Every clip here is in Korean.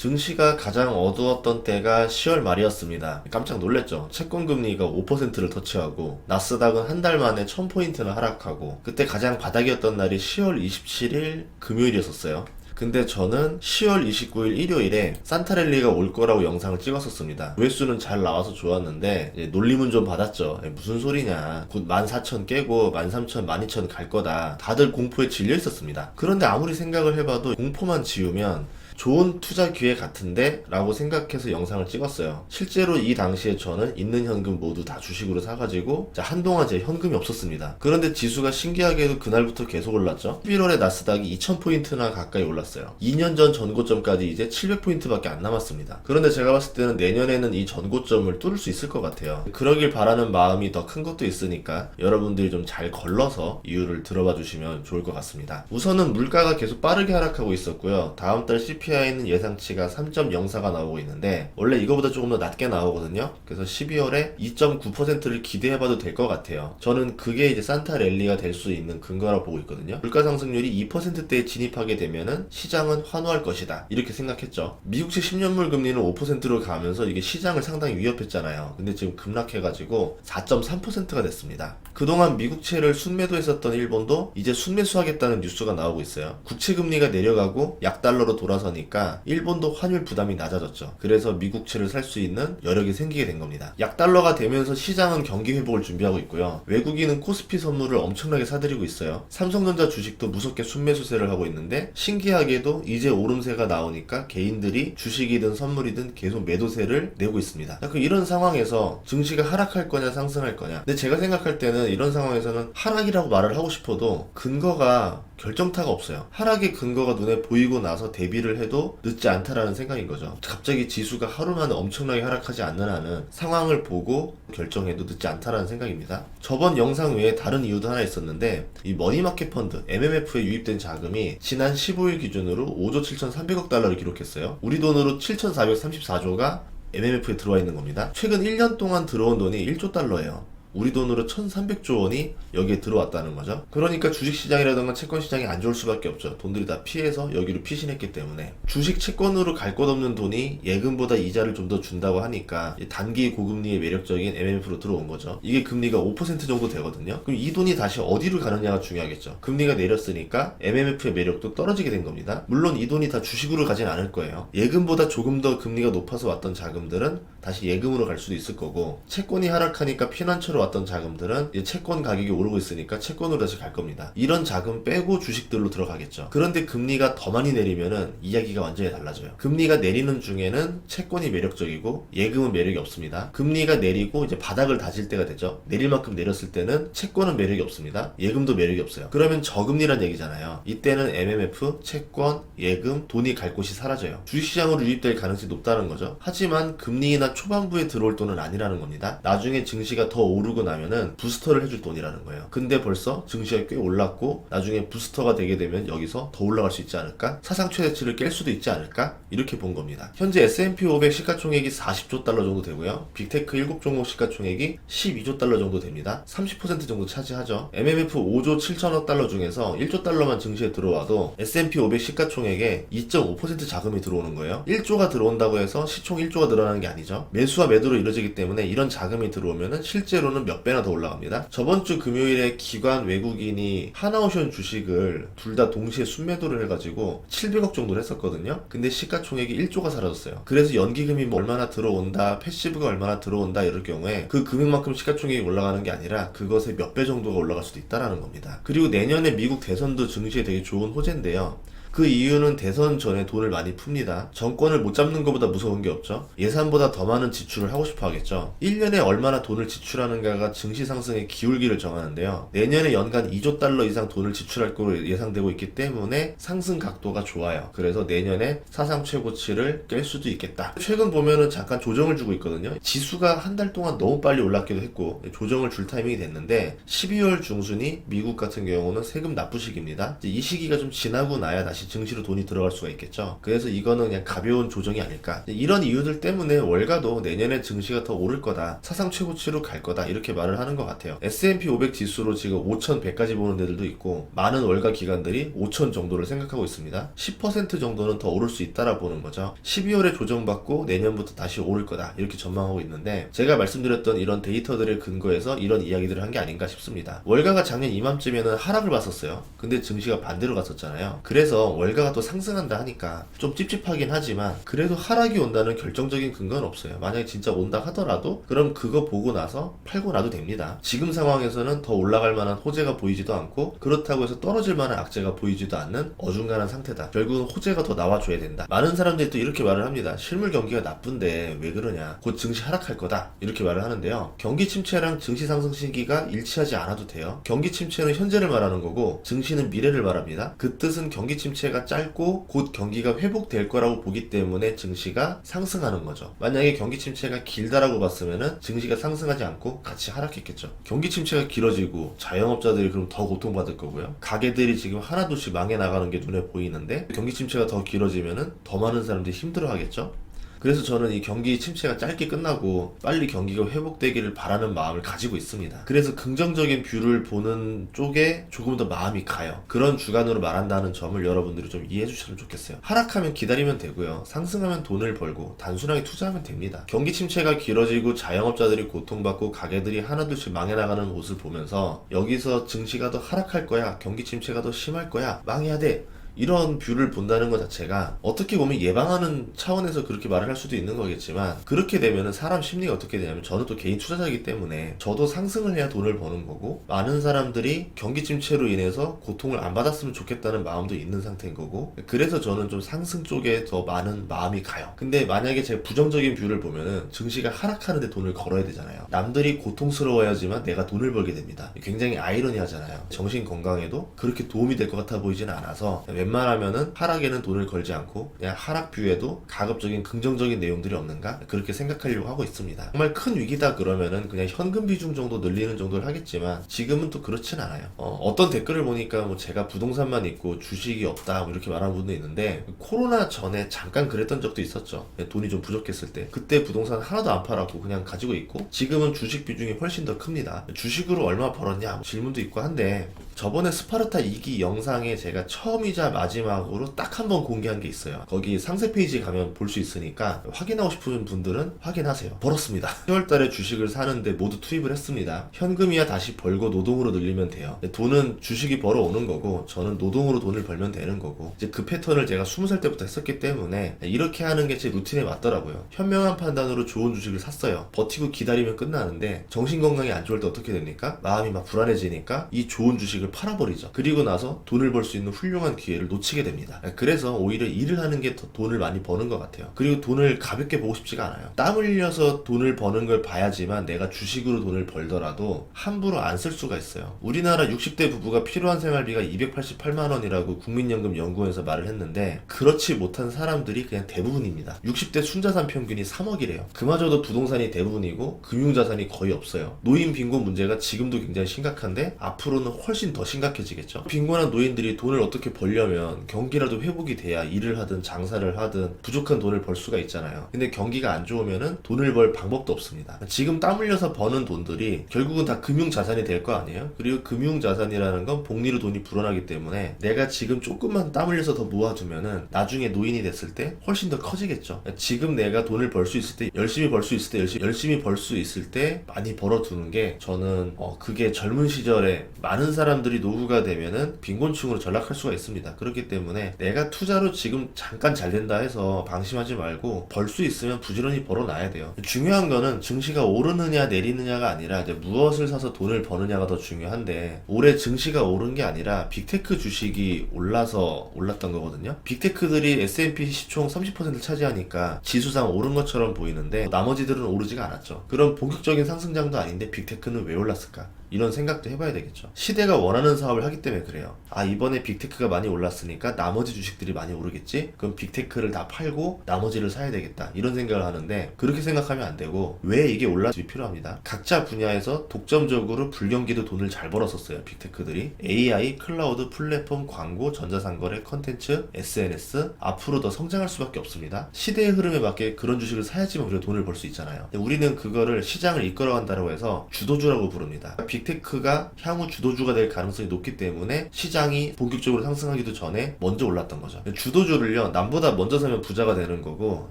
증시가 가장 어두웠던 때가 10월 말이었습니다. 깜짝 놀랐죠. 채권 금리가 5%를 터치하고 나스닥은 한 달 만에 1000포인트나 하락하고, 그때 가장 바닥이었던 날이 10월 27일 금요일이었어요. 근데 저는 10월 29일 일요일에 산타랠리가 올 거라고 영상을 찍었었습니다. 조회수는 잘 나와서 좋았는데 이제 놀림은 좀 받았죠. 무슨 소리냐, 곧 14,000 깨고 13,000, 12,000 갈 거다. 다들 공포에 질려 있었습니다. 그런데 아무리 생각을 해봐도 공포만 지우면 좋은 투자 기회 같은데? 라고 생각해서 영상을 찍었어요. 실제로 이 당시에 저는 있는 현금 모두 다 주식으로 사가지고 한동안 제 현금이 없었습니다. 그런데 지수가 신기하게도 그날부터 계속 올랐죠. 11월에 나스닥이 2000포인트나 가까이 올랐어요. 2년 전 전고점까지 이제 700포인트밖에 안 남았습니다. 그런데 제가 봤을 때는 내년에는 이 전고점을 뚫을 수 있을 것 같아요. 그러길 바라는 마음이 더 큰 것도 있으니까 여러분들이 좀 잘 걸러서 이유를 들어봐 주시면 좋을 것 같습니다. 우선은 물가가 계속 빠르게 하락하고 있었고요. 다음 달 CPI는 예상치가 3.04가 나오고 있는데 원래 이거보다 조금 더 낮게 나오거든요. 그래서 12월에 2.9%를 기대해봐도 될 것 같아요. 저는 그게 이제 산타랠리가 될 수 있는 근거라 보고 있거든요. 물가 상승률이 2%대에 진입하게 되면은 시장은 환호할 것이다, 이렇게 생각했죠. 미국채 10년물 금리는 5%로 가면서 이게 시장을 상당히 위협했잖아요. 근데 지금 급락해가지고 4.3%가 됐습니다. 그동안 미국채를 순매도했었던 일본도 이제 순매수하겠다는 뉴스가 나오고 있어요. 국채 금리가 내려가고 약달러로 돌아서니까 일본도 환율 부담이 낮아졌죠. 그래서 미국채를 살 수 있는 여력이 생기게 된 겁니다. 약달러가 되면서 시장은 경기 회복을 준비하고 있고요. 외국인은 코스피 선물을 엄청나게 사들이고 있어요. 삼성전자 주식도 무섭게 순매수세를 하고 있는데, 신기하게도 이제 오름세가 나오니까 개인들이 주식이든 선물이든 계속 매도세를 내고 있습니다. 그럼 이런 상황에서 증시가 하락할 거냐 상승할 거냐, 근데 제가 생각할 때는 이런 상황에서는 하락이라고 말을 하고 싶어도 근거가, 결정타가 없어요. 하락의 근거가 눈에 보이고 나서 대비를 해도 늦지 않다라는 생각인 거죠. 갑자기 지수가 하루 만에 엄청나게 하락하지 않는 한은 상황을 보고 결정해도 늦지 않다라는 생각입니다. 저번 영상 외에 다른 이유도 하나 있었는데, 이 머니마켓 펀드 MMF에 유입된 자금이 지난 15일 기준으로 5조 7,300억 달러를 기록했어요. 우리 돈으로 7,434조가 MMF에 들어와 있는 겁니다. 최근 1년 동안 들어온 돈이 1조 달러예요. 우리 돈으로 1300조 원이 여기에 들어왔다는 거죠. 그러니까 주식시장이라든가 채권시장이 안 좋을 수밖에 없죠. 돈들이 다 피해서 여기로 피신했기 때문에. 주식 채권으로 갈 것 없는 돈이 예금보다 이자를 좀 더 준다고 하니까 단기 고금리의 매력적인 MMF로 들어온 거죠. 이게 금리가 5% 정도 되거든요. 그럼 이 돈이 다시 어디로 가느냐가 중요하겠죠. 금리가 내렸으니까 MMF의 매력도 떨어지게 된 겁니다. 물론 이 돈이 다 주식으로 가진 않을 거예요. 예금보다 조금 더 금리가 높아서 왔던 자금들은 다시 예금으로 갈 수도 있을 거고, 채권이 하락하니까 피난처로 왔던 자금들은 이제 채권 가격이 오르고 있으니까 채권으로 다시 갈 겁니다. 이런 자금 빼고 주식들로 들어가겠죠. 그런데 금리가 더 많이 내리면은 이야기가 완전히 달라져요. 금리가 내리는 중에는 채권이 매력적이고 예금은 매력이 없습니다. 금리가 내리고 이제 바닥을 다질 때가 되죠. 내릴 만큼 내렸을 때는 채권은 매력이 없습니다. 예금도 매력이 없어요. 그러면 저금리란 얘기잖아요. 이때는 MMF, 채권, 예금, 돈이 갈 곳이 사라져요. 주식시장으로 유입될 가능성이 높다는 거죠. 하지만 금리나 초반부에 들어올 돈은 아니라는 겁니다. 나중에 증시가 더 오르고 나면은 부스터를 해줄 돈이라는 거예요. 근데 벌써 증시가 꽤 올랐고 나중에 부스터가 되게 되면 여기서 더 올라갈 수 있지 않을까? 사상 최대치를 깰 수도 있지 않을까? 이렇게 본 겁니다. 현재 S&P 500 시가총액이 40조 달러 정도 되고요. 빅테크 7종목 시가총액이 12조 달러 정도 됩니다. 30% 정도 차지하죠. MMF 5조 7천억 달러 중에서 1조 달러만 증시에 들어와도 S&P 500 시가총액에 2.5% 자금이 들어오는 거예요. 1조가 들어온다고 해서 시총 1조가 늘어나는 게 아니죠. 매수와 매도로 이루어지기 때문에 이런 자금이 들어오면은 실제로는 몇 배나 더 올라갑니다. 저번 주 금요일에 기관 외국인이 하나오션 주식을 둘 다 동시에 순매도를 해가지고 700억 정도를 했었거든요. 근데 시가총액이 1조가 사라졌어요. 그래서 연기금이 뭐 얼마나 들어온다, 패시브가 얼마나 들어온다 이럴 경우에 그 금액만큼 시가총액이 올라가는 게 아니라 그것의 몇 배 정도가 올라갈 수도 있다라는 겁니다. 그리고 내년에 미국 대선도 증시에 되게 좋은 호재인데요. 그 이유는 대선 전에 돈을 많이 풉니다. 정권을 못 잡는 것보다 무서운 게 없죠. 예산보다 더 많은 지출을 하고 싶어 하겠죠. 1년에 얼마나 돈을 지출하는가가 증시 상승의 기울기를 정하는데요. 내년에 연간 2조 달러 이상 돈을 지출할 거로 예상되고 있기 때문에 상승 각도가 좋아요. 그래서 내년에 사상 최고치를 깰 수도 있겠다. 최근 보면은 잠깐 조정을 주고 있거든요. 지수가 한 달 동안 너무 빨리 올랐기도 했고 조정을 줄 타이밍이 됐는데, 12월 중순이 미국 같은 경우는 세금 납부 시기입니다. 이 시기가 좀 지나고 나야 다시 다시 증시로 돈이 들어갈 수가 있겠죠. 그래서 이거는 그냥 가벼운 조정이 아닐까. 이런 이유들 때문에 월가도 내년에 증시가 더 오를 거다, 사상 최고치로 갈 거다, 이렇게 말을 하는 것 같아요. S&P 500 지수로 지금 5,100까지 보는 데들도 있고, 많은 월가 기관들이 5,000 정도를 생각하고 있습니다. 10% 정도는 더 오를 수 있다라 보는 거죠. 12월에 조정받고 내년부터 다시 오를 거다, 이렇게 전망하고 있는데, 제가 말씀드렸던 이런 데이터들을 근거해서 이런 이야기들을 한 게 아닌가 싶습니다. 월가가 작년 이맘쯤에는 하락을 봤었어요. 근데 증시가 반대로 갔었잖아요. 그래서 월가가 또 상승한다 하니까 좀 찝찝하긴 하지만, 그래도 하락이 온다는 결정적인 근거는 없어요. 만약에 진짜 온다 하더라도 그럼 그거 보고 나서 팔고 나도 됩니다. 지금 상황에서는 더 올라갈 만한 호재가 보이지도 않고, 그렇다고 해서 떨어질 만한 악재가 보이지도 않는 어중간한 상태다. 결국은 호재가 더 나와줘야 된다. 많은 사람들이 또 이렇게 말을 합니다. 실물 경기가 나쁜데 왜 그러냐, 곧 증시 하락할 거다, 이렇게 말을 하는데요. 경기 침체랑 증시 상승 시기가 일치하지 않아도 돼요. 경기 침체는 현재를 말하는 거고, 증시는 미래를 말합니다. 그 뜻은 경기 침체가 짧고 곧 경기가 회복될 거라고 보기 때문에 증시가 상승하는 거죠. 만약에 경기 침체가 길다라고 봤으면은 증시가 상승하지 않고 같이 하락했겠죠. 경기 침체가 길어지고 자영업자들이 그럼 더 고통받을 거고요. 가게들이 지금 하나둘씩 망해 나가는 게 눈에 보이는데, 경기 침체가 더 길어지면은 더 많은 사람들이 힘들어 하겠죠. 그래서 저는 이 경기 침체가 짧게 끝나고 빨리 경기가 회복되기를 바라는 마음을 가지고 있습니다. 그래서 긍정적인 뷰를 보는 쪽에 조금 더 마음이 가요. 그런 주간으로 말한다는 점을 여러분들이 좀 이해해 주셨으면 좋겠어요. 하락하면 기다리면 되고요, 상승하면 돈을 벌고 단순하게 투자하면 됩니다. 경기 침체가 길어지고 자영업자들이 고통받고 가게들이 하나둘씩 망해 나가는 모습을 보면서, 여기서 증시가 더 하락할 거야, 경기 침체가 더 심할 거야, 망해야 돼, 이런 뷰를 본다는 것 자체가 어떻게 보면 예방하는 차원에서 그렇게 말을 할 수도 있는 거겠지만, 그렇게 되면은 사람 심리가 어떻게 되냐면, 저는 또 개인 투자자이기 때문에 저도 상승을 해야 돈을 버는 거고, 많은 사람들이 경기 침체로 인해서 고통을 안 받았으면 좋겠다는 마음도 있는 상태인 거고, 그래서 저는 좀 상승 쪽에 더 많은 마음이 가요. 근데 만약에 제가 부정적인 뷰를 보면은 증시가 하락하는데 돈을 걸어야 되잖아요. 남들이 고통스러워야지만 내가 돈을 벌게 됩니다. 굉장히 아이러니하잖아요. 정신 건강에도 그렇게 도움이 될 것 같아 보이지는 않아서 웬만하면은 하락에는 돈을 걸지 않고 그냥 하락 뷰에도 가급적인 긍정적인 내용들이 없는가, 그렇게 생각하려고 하고 있습니다. 정말 큰 위기다 그러면은 그냥 현금 비중 정도 늘리는 정도를 하겠지만, 지금은 또 그렇진 않아요. 어떤 댓글을 보니까 뭐 제가 부동산만 있고 주식이 없다, 뭐 이렇게 말하는 분도 있는데, 코로나 전에 잠깐 그랬던 적도 있었죠. 돈이 좀 부족했을 때. 그때 부동산 하나도 안 팔았고 그냥 가지고 있고, 지금은 주식 비중이 훨씬 더 큽니다. 주식으로 얼마 벌었냐, 뭐 질문도 있고 한데, 저번에 스파르타 2기 영상에 제가 처음이자 마지막으로 딱 한 번 공개한 게 있어요. 거기 상세 페이지 가면 볼 수 있으니까 확인하고 싶은 분들은 확인하세요. 벌었습니다. 10월달에 주식을 사는데 모두 투입을 했습니다. 현금이야 다시 벌고 노동으로 늘리면 돼요. 돈은 주식이 벌어오는 거고, 저는 노동으로 돈을 벌면 되는 거고, 이제 그 패턴을 제가 20살 때부터 했었기 때문에 이렇게 하는 게 제 루틴에 맞더라고요. 현명한 판단으로 좋은 주식을 샀어요. 버티고 기다리면 끝나는데, 정신건강이 안 좋을 때 어떻게 됩니까? 마음이 막 불안해지니까 이 좋은 주식을 팔아버리죠. 그리고 나서 돈을 벌 수 있는 훌륭한 기회를 놓치게 됩니다. 그래서 오히려 일을 하는 게 더 돈을 많이 버는 것 같아요. 그리고 돈을 가볍게 보고 싶지가 않아요. 땀 흘려서 돈을 버는 걸 봐야지만 내가 주식으로 돈을 벌더라도 함부로 안 쓸 수가 있어요. 우리나라 60대 부부가 필요한 생활비가 288만 원이라고 국민연금 연구원에서 말을 했는데, 그렇지 못한 사람들이 그냥 대부분입니다. 60대 순자산 평균이 3억이래요. 그마저도 부동산이 대부분이고 금융자산이 거의 없어요. 노인 빈곤 문제가 지금도 굉장히 심각한데, 앞으로는 훨씬 더 심각해지겠죠. 빈곤한 노인들이 돈을 어떻게 벌려면 경기라도 회복이 돼야 일을 하든 장사를 하든 부족한 돈을 벌 수가 있잖아요. 근데 경기가 안 좋으면은 돈을 벌 방법도 없습니다. 지금 땀 흘려서 버는 돈들이 결국은 다 금융자산이 될 거 아니에요. 그리고 금융자산이라는 건 복리로 돈이 불어나기 때문에, 내가 지금 조금만 땀 흘려서 더 모아두면은 나중에 노인이 됐을 때 훨씬 더 커지겠죠. 지금 내가 돈을 벌 수 있을 때, 열심히 벌 수 있을 때 열심히 벌 수 있을 때 많이 벌어두는 게, 저는 그게 젊은 시절에 많은 사람들이 노후가 되면은 빈곤층으로 전락할 수가 있습니다. 그렇기 때문에 내가 투자로 지금 잠깐 잘 된다 해서 방심하지 말고, 벌 수 있으면 부지런히 벌어놔야 돼요. 중요한 거는 증시가 오르느냐 내리느냐가 아니라 이제 무엇을 사서 돈을 버느냐가 더 중요한데, 올해 증시가 오른 게 아니라 빅테크 주식이 올라서 올랐던 거거든요. 빅테크들이 S&P 시총 30% 차지하니까 지수상 오른 것처럼 보이는데, 나머지들은 오르지가 않았죠. 그런 본격적인 상승장도 아닌데 빅테크는 왜 올랐을까? 이런 생각도 해봐야 되겠죠. 시대가 원하는 사업을 하기 때문에 그래요. 아, 이번에 빅테크가 많이 올랐으니까 나머지 주식들이 많이 오르겠지? 그럼 빅테크를 다 팔고 나머지를 사야 되겠다, 이런 생각을 하는데, 그렇게 생각하면 안 되고, 왜 이게 올랐을지 필요합니다. 각자 분야에서 독점적으로 불경기도 돈을 잘 벌었었어요, 빅테크들이. AI, 클라우드, 플랫폼, 광고, 전자상거래, 컨텐츠, SNS, 앞으로 더 성장할 수밖에 없습니다. 시대의 흐름에 맞게 그런 주식을 사야지만 우리가 돈을 벌 수 있잖아요. 근데 우리는 그거를 시장을 이끌어간다고 해서 주도주라고 부릅니다. 빅테크가 향후 주도주가 될 가능성이 높기 때문에 시장이 본격적으로 상승하기도 전에 먼저 올랐던 거죠. 주도주를요, 남보다 먼저 사면 부자가 되는 거고,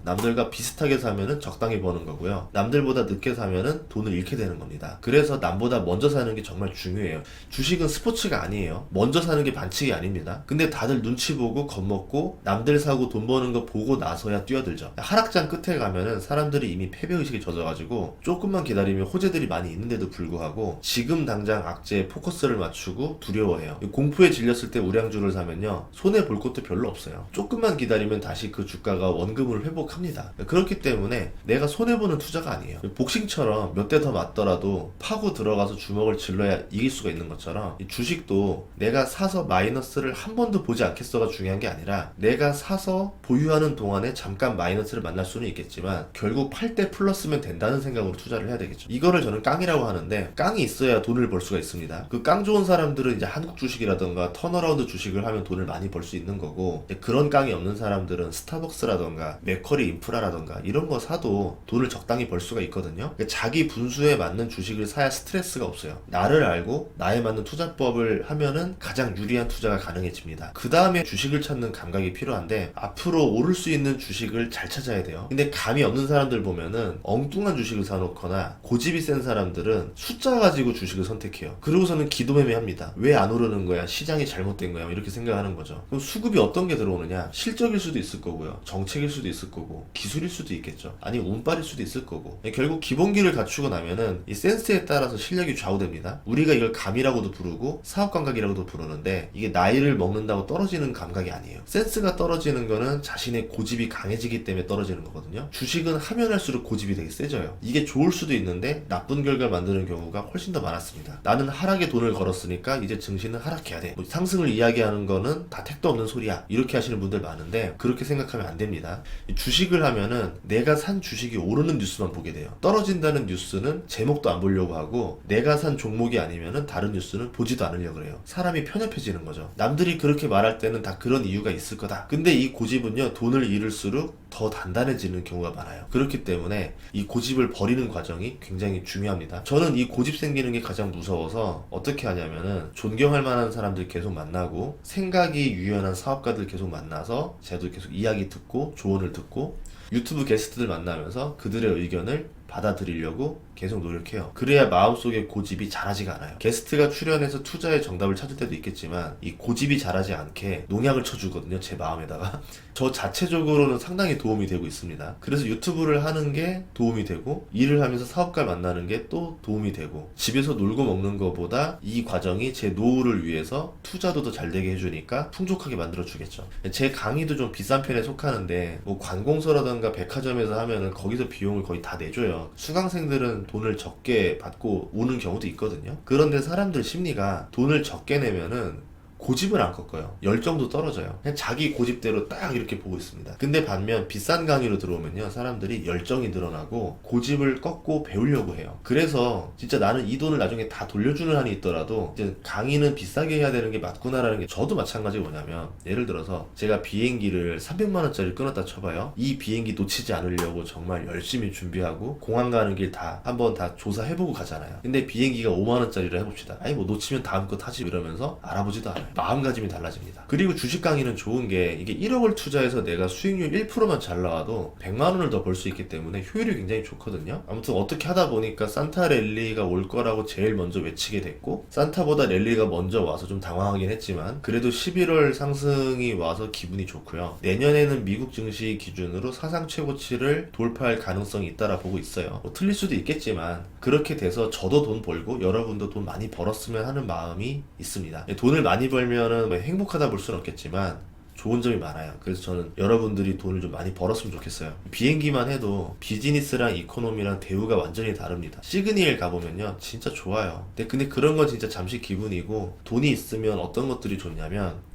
남들과 비슷하게 사면은 적당히 버는 거고요, 남들보다 늦게 사면은 돈을 잃게 되는 겁니다. 그래서 남보다 먼저 사는 게 정말 중요해요. 주식은 스포츠가 아니에요. 먼저 사는 게 반칙이 아닙니다. 근데 다들 눈치 보고 겁먹고 남들 사고 돈 버는 거 보고 나서야 뛰어들죠. 하락장 끝에 가면은 사람들이 이미 패배의식에 젖어가지고 조금만 기다리면 호재들이 많이 있는데도 불구하고 지금 당장 악재에 포커스를 맞추고 두려워해요. 공포에 질렸을 때 우량주를 사면요, 손해볼 것도 별로 없어요. 조금만 기다리면 다시 그 주가가 원금을 회복합니다. 그렇기 때문에 내가 손해보는 투자가 아니에요. 복싱처럼 몇 대 더 맞더라도 파고 들어가서 주먹을 질러야 이길 수가 있는 것처럼, 이 주식도 내가 사서 마이너스를 한 번도 보지 않겠어가 중요한 게 아니라, 내가 사서 보유하는 동안에 잠깐 마이너스를 만날 수는 있겠지만 결국 팔 때 플러스면 된다는 생각으로 투자를 해야 되겠죠. 이거를 저는 깡이라고 하는데, 깡이 있어야 돈을 벌 수가 있습니다. 그 깡 좋은 사람들은 이제 한국 주식이라던가 턴어라운드 주식을 하면 돈을 많이 벌 수 있는 거고, 그런 깡이 없는 사람들은 스타벅스라던가 맥커리 인프라라던가 이런 거 사도 돈을 적당히 벌 수가 있거든요. 자기 분수에 맞는 주식을 사야 스트레스가 없어요. 나를 알고 나에 맞는 투자법을 하면은 가장 유리한 투자가 가능해집니다. 그 다음에 주식을 찾는 감각이 필요한데, 앞으로 오를 수 있는 주식을 잘 찾아야 돼요. 근데 감이 없는 사람들 보면은 엉뚱한 주식을 사놓거나, 고집이 센 사람들은 숫자 가지고 주식을 선택해요. 그러고서는 기도매매합니다. 왜 안 오르는 거야? 시장이 잘못된 거야? 이렇게 생각하는 거죠. 그럼 수급이 어떤 게 들어오느냐? 실적일 수도 있을 거고요, 정책일 수도 있을 거고, 기술일 수도 있겠죠. 아니 운빨일 수도 있을 거고. 결국 기본기를 갖추고 나면은 이 센스에 따라서 실력이 좌우됩니다. 우리가 이걸 감이라고도 부르고 사업 감각이라고도 부르는데, 이게 나이를 먹는다고 떨어지는 감각이 아니에요. 센스가 떨어지는 거는 자신의 고집이 강해지기 때문에 떨어지는 거거든요. 주식은 하면 할수록 고집이 되게 세져요. 이게 좋을 수도 있는데 나쁜 결과를 만드는 경우가 훨씬 더 많았습니다. 나는 하락에 돈을 걸었으니까 이제 증시는 하락해야 돼, 뭐 상승을 이야기하는 거는 다 택도 없는 소리야, 이렇게 하시는 분들 많은데, 그렇게 생각하면 안 됩니다. 주식을 하면은 내가 산 주식이 오르는 뉴스만 보게 돼요. 떨어진다는 뉴스는 제목도 안 보려고 하고, 내가 산 종목이 아니면은 다른 뉴스는 보지도 않으려고 그래요. 사람이 편협해지는 거죠. 남들이 그렇게 말할 때는 다 그런 이유가 있을 거다. 근데 이 고집은요, 돈을 잃을수록 더 단단해지는 경우가 많아요. 그렇기 때문에 이 고집을 버리는 과정이 굉장히 중요합니다. 저는 이 고집 생기는 게 가장 무서워서 어떻게 하냐면은, 존경할 만한 사람들 계속 만나고, 생각이 유연한 사업가들 계속 만나서 저도 계속 이야기 듣고 조언을 듣고, 유튜브 게스트들 만나면서 그들의 의견을 받아들이려고 계속 노력해요. 그래야 마음속에 고집이 자라지가 않아요. 게스트가 출연해서 투자의 정답을 찾을 때도 있겠지만, 이 고집이 자라지 않게 농약을 쳐주거든요, 제 마음에다가. 저 자체적으로는 상당히 도움이 되고 있습니다. 그래서 유튜브를 하는 게 도움이 되고, 일을 하면서 사업가를 만나는 게 또 도움이 되고, 집에서 놀고 먹는 것보다 이 과정이 제 노후를 위해서 투자도 더 잘 되게 해주니까 풍족하게 만들어 주겠죠. 제 강의도 좀 비싼 편에 속하는데, 뭐 관공서라던가 백화점에서 하면은 거기서 비용을 거의 다 내줘요. 수강생들은 돈을 적게 받고 오는 경우도 있거든요. 그런데 사람들 심리가 돈을 적게 내면은 고집을 안 꺾어요. 열정도 떨어져요. 그냥 자기 고집대로 딱 이렇게 보고 있습니다. 근데 반면 비싼 강의로 들어오면요, 사람들이 열정이 늘어나고 고집을 꺾고 배우려고 해요. 그래서 진짜 나는 이 돈을 나중에 다 돌려주는 한이 있더라도 이제 강의는 비싸게 해야 되는 게 맞구나라는 게, 저도 마찬가지고 뭐냐면, 예를 들어서 제가 비행기를 300만 원짜리 끊었다 쳐봐요. 이 비행기 놓치지 않으려고 정말 열심히 준비하고 공항 가는 길 다 한번 다 조사해보고 가잖아요. 근데 비행기가 5만 원짜리를 해봅시다. 아니 뭐 놓치면 다음 거 타지 이러면서 알아보지도 않아요. 마음가짐이 달라집니다. 그리고 주식 강의는 좋은 게, 이게 1억을 투자해서 내가 수익률 1%만 잘 나와도 100만 원을 더 벌 수 있기 때문에 효율이 굉장히 좋거든요. 아무튼 어떻게 하다 보니까 산타 랠리가 올 거라고 제일 먼저 외치게 됐고, 산타보다 랠리가 먼저 와서 좀 당황하긴 했지만 그래도 11월 상승이 와서 기분이 좋고요. 내년에는 미국 증시 기준으로 사상 최고치를 돌파할 가능성이 있다라 보고 있어요. 뭐 틀릴 수도 있겠지만 그렇게 돼서 저도 돈 벌고 여러분도 돈 많이 벌었으면 하는 마음이 있습니다. 돈을 많이 벌면은 뭐 행복하다 볼 수는 없겠지만 좋은 점이 많아요. 그래서 저는 여러분들이 돈을 좀 많이 벌었으면 좋겠어요. 비행기만 해도 비즈니스랑 이코노미랑 대우가 완전히 다릅니다. 시그니엘 가보면요 진짜 좋아요. 근데 그런 건 진짜 잠시 기분이고, 돈이 있으면 어떤 것들이 좋냐면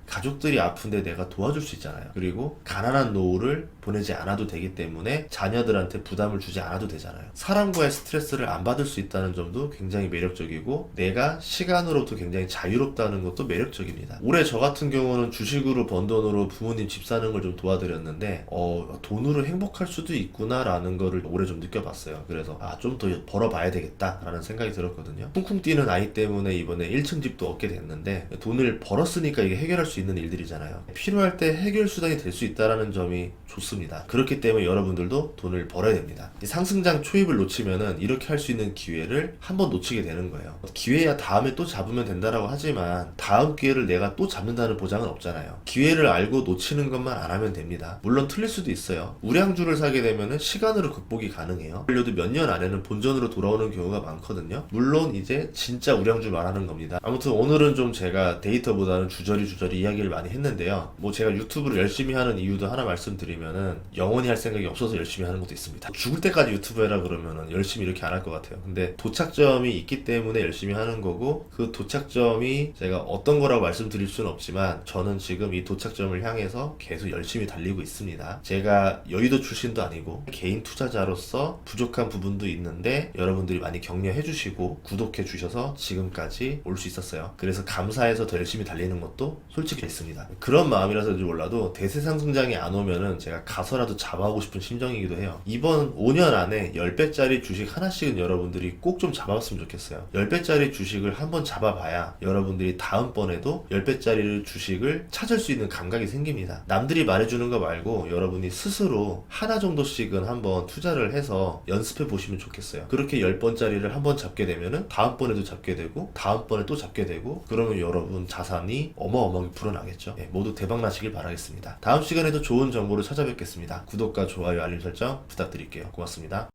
가족들이 아픈데 내가 도와줄 수 있잖아요. 그리고 가난한 노후를 보내지 않아도 되기 때문에 자녀들한테 부담을 주지 않아도 되잖아요. 사람과의 스트레스를 안 받을 수 있다는 점도 굉장히 매력적이고, 내가 시간으로부터 굉장히 자유롭다는 것도 매력적입니다. 올해 저 같은 경우는 주식으로 번 돈으로 부모님 집 사는 걸 좀 도와드렸는데 돈으로 행복할 수도 있구나 라는 거를 올해 좀 느껴봤어요. 그래서 좀 더 벌어봐야 되겠다 라는 생각이 들었거든요. 쿵쿵 뛰는 아이 때문에 이번에 1층 집도 얻게 됐는데, 돈을 벌었으니까 이게 해결할 수 있는 일들이잖아요. 필요할 때 해결 수단이 될 수 있다는 점이 좋습니다. 그렇기 때문에 여러분들도 돈을 벌어야 됩니다. 이 상승장 초입을 놓치면은 이렇게 할 수 있는 기회를 한번 놓치게 되는 거예요. 기회야 다음에 또 잡으면 된다라고 하지만 다음 기회를 내가 또 잡는다는 보장은 없잖아요. 기회를 알고 놓치는 것만 안 하면 됩니다. 물론 틀릴 수도 있어요. 우량주를 사게 되면은 시간으로 극복이 가능해요. 그래도 몇 년 안에는 본전으로 돌아오는 경우가 많거든요. 물론 이제 진짜 우량주 말하는 겁니다. 아무튼 오늘은 좀 제가 데이터보다는 주저리 이야기를 많이 했는데요. 뭐 제가 유튜브를 열심히 하는 이유도 하나 말씀드리면은, 영원히 할 생각이 없어서 열심히 하는 것도 있습니다. 죽을 때까지 유튜브 해라 그러면은 열심히 이렇게 안 할 것 같아요. 근데 도착점이 있기 때문에 열심히 하는 거고, 그 도착점이 제가 어떤 거라고 말씀드릴 수는 없지만 저는 지금 이 도착점을 향해서 계속 열심히 달리고 있습니다. 제가 여의도 출신도 아니고 개인 투자자로서 부족한 부분도 있는데 여러분들이 많이 격려해 주시고 구독해 주셔서 지금까지 올 수 있었어요. 그래서 감사해서 더 열심히 달리는 것도 솔직히 있습니다. 그런 마음이라서인지 몰라도 대세 상승장이 안 오면은 제가 가서라도 잡아오고 싶은 심정이기도 해요. 이번 5년 안에 10배짜리 주식 하나씩은 여러분들이 꼭 좀 잡아봤으면 좋겠어요. 10배짜리 주식을 한번 잡아봐야 여러분들이 다음번에도 10배짜리 주식을 찾을 수 있는 감각이 생깁니다. 남들이 말해주는 거 말고 여러분이 스스로 하나 정도씩은 한번 투자를 해서 연습해 보시면 좋겠어요. 그렇게 10번짜리를 한번 잡게 되면은 다음번에도 잡게 되고 다음번에 또 잡게 되고, 그러면 여러분 자산이 어마어마하게 불어나겠죠. 모두 대박 나시길 바라겠습니다. 다음 시간에도 좋은 정보로 찾아뵙겠습니다. 구독과 좋아요, 알림 설정 부탁드릴게요. 고맙습니다.